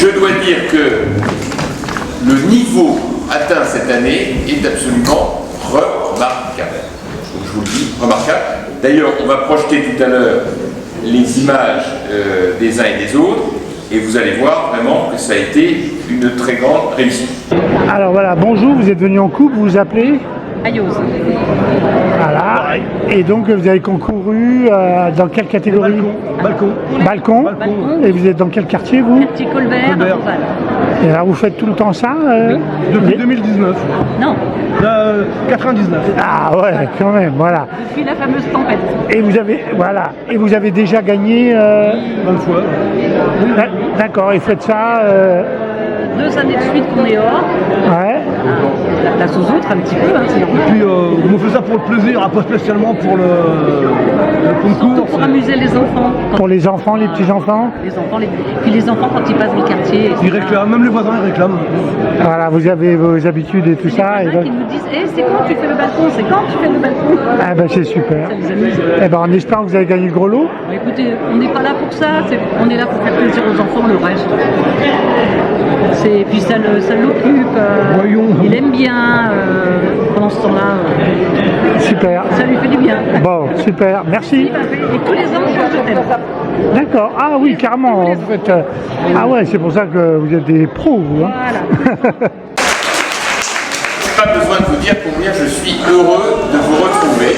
je dois dire que le niveau atteint cette année est absolument remarquable. Donc, je vous le dis, remarquable. D'ailleurs, on va projeter tout à l'heure les images des uns et des autres, et vous allez voir vraiment que ça a été une très grande réussite. Alors voilà, bonjour, vous êtes venu en couple, vous vous appelez Ayose. Voilà, et donc vous avez concouru dans quelle catégorie? Balcon. Et vous êtes dans quel quartier vous? Petit Colbert. Et alors vous faites tout le temps ça Depuis 2019. Non, 99. Ah ouais, quand même, voilà. depuis la fameuse tempête. Et vous avez déjà gagné 20 fois. D'accord, et vous faites ça 2 années de suite qu'on est hors. ouais. La place aux autres un petit peu, hein, c'est normal. Puis on fait ça pour le plaisir, pas spécialement pour le concours. Surtout pour amuser les enfants. Pour les enfants, les petits-enfants. Les enfants, puis les enfants quand ils passent dans le quartier. Ils réclament, même les voisins ils réclament. Voilà, vous avez vos habitudes et tout ça. Les Et voisins donc... qui nous disent c'est quand tu fais le balcon, c'est quand tu fais le balcon. Ah ben c'est super. Ça les amuse. Eh ben en espérant que vous avez gagné le gros lot. Écoutez, on n'est pas là pour ça, on est là pour faire plaisir aux enfants, le reste. Puis ça l'occupe, Voyons. il aime bien pendant ce temps-là, Super. ça lui fait du bien. Bon, super, merci. Et tous les ans, je t'aime. D'accord, ah oui, carrément, en fait. Ah ouais, c'est pour ça que vous êtes des pros, vous. Hein. Voilà. Pas besoin de vous dire combien je suis heureux de vous retrouver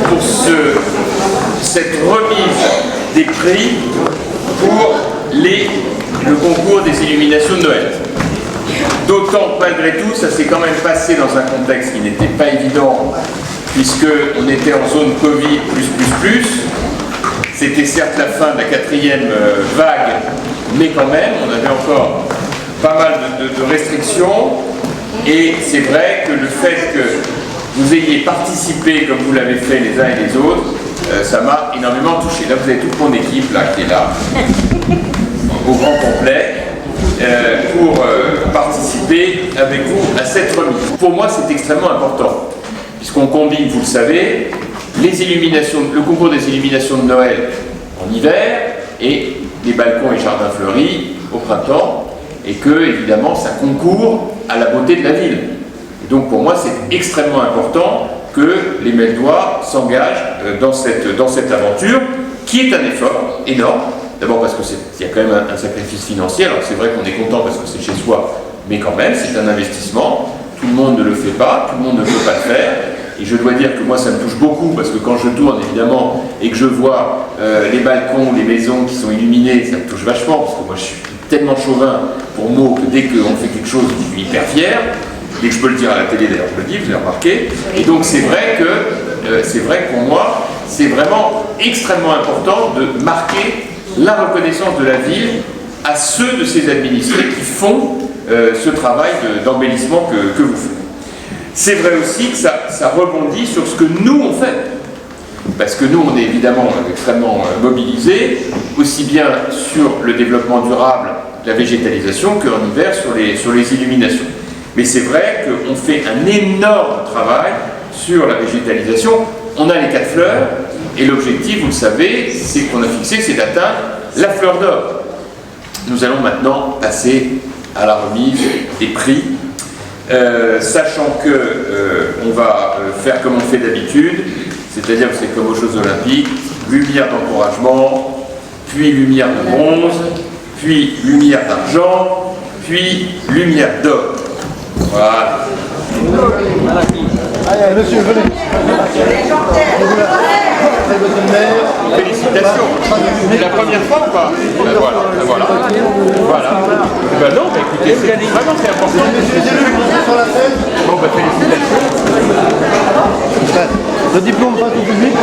pour cette remise des prix pour le concours des illuminations de Noël. D'autant que malgré tout, ça s'est quand même passé dans un contexte qui n'était pas évident, puisqu'on était en zone Covid++. C'était certes la fin de la 4e vague, mais quand même, on avait encore pas mal de restrictions. Et c'est vrai que le fait que vous ayez participé, comme vous l'avez fait les uns et les autres, ça m'a énormément touché. Là, vous avez toute mon équipe là, qui est là, au grand complet, pour participer avec vous à cette remise. Pour moi, c'est extrêmement important, puisqu'on combine, vous le savez, le concours des illuminations de Noël en hiver et les balcons et jardins fleuris au printemps, et que, évidemment, ça concourt à la beauté de la ville. Et donc, pour moi, c'est extrêmement important que les Meldois s'engagent dans cette aventure, qui est un effort énorme. D'abord parce qu'il y a quand même un sacrifice financier. Alors, c'est vrai qu'on est content parce que c'est chez soi, mais quand même, c'est un investissement. Tout le monde ne le fait pas, tout le monde ne peut pas le faire. Et je dois dire que moi, ça me touche beaucoup, parce que quand je tourne, évidemment, et que je vois les balcons, les maisons qui sont illuminées, ça me touche vachement, parce que moi, je suis tellement chauvin pour mots que dès qu'on fait quelque chose, je suis hyper fier. Dès que je peux le dire à la télé, d'ailleurs, je le dis, vous avez remarqué. Et donc, c'est vrai que pour moi, c'est vraiment extrêmement important de marquer la reconnaissance de la ville à ceux de ses administrés qui font ce travail d'embellissement que vous faites. C'est vrai aussi que ça rebondit sur ce que nous on fait. Parce que nous, on est évidemment extrêmement mobilisés, aussi bien sur le développement durable, la végétalisation, qu'en hiver sur les illuminations. Mais c'est vrai qu'on fait un énorme travail sur la végétalisation. On a les 4 fleurs, et l'objectif, vous le savez, c'est qu'on a fixé, c'est d'atteindre la fleur d'or. Nous allons maintenant passer à la remise des prix, sachant que on va faire comme on fait d'habitude, c'est-à-dire que c'est comme aux Jeux Olympiques, lumière d'encouragement, puis lumière de bronze, puis lumière d'argent, puis lumière d'or. Voilà. Allez, monsieur, venez. Félicitations. C'est la première fois ou pas? Ben voilà. Ben non, mais écoutez, vraiment c'est important. Bon, ben félicitations. Le diplôme passe au public.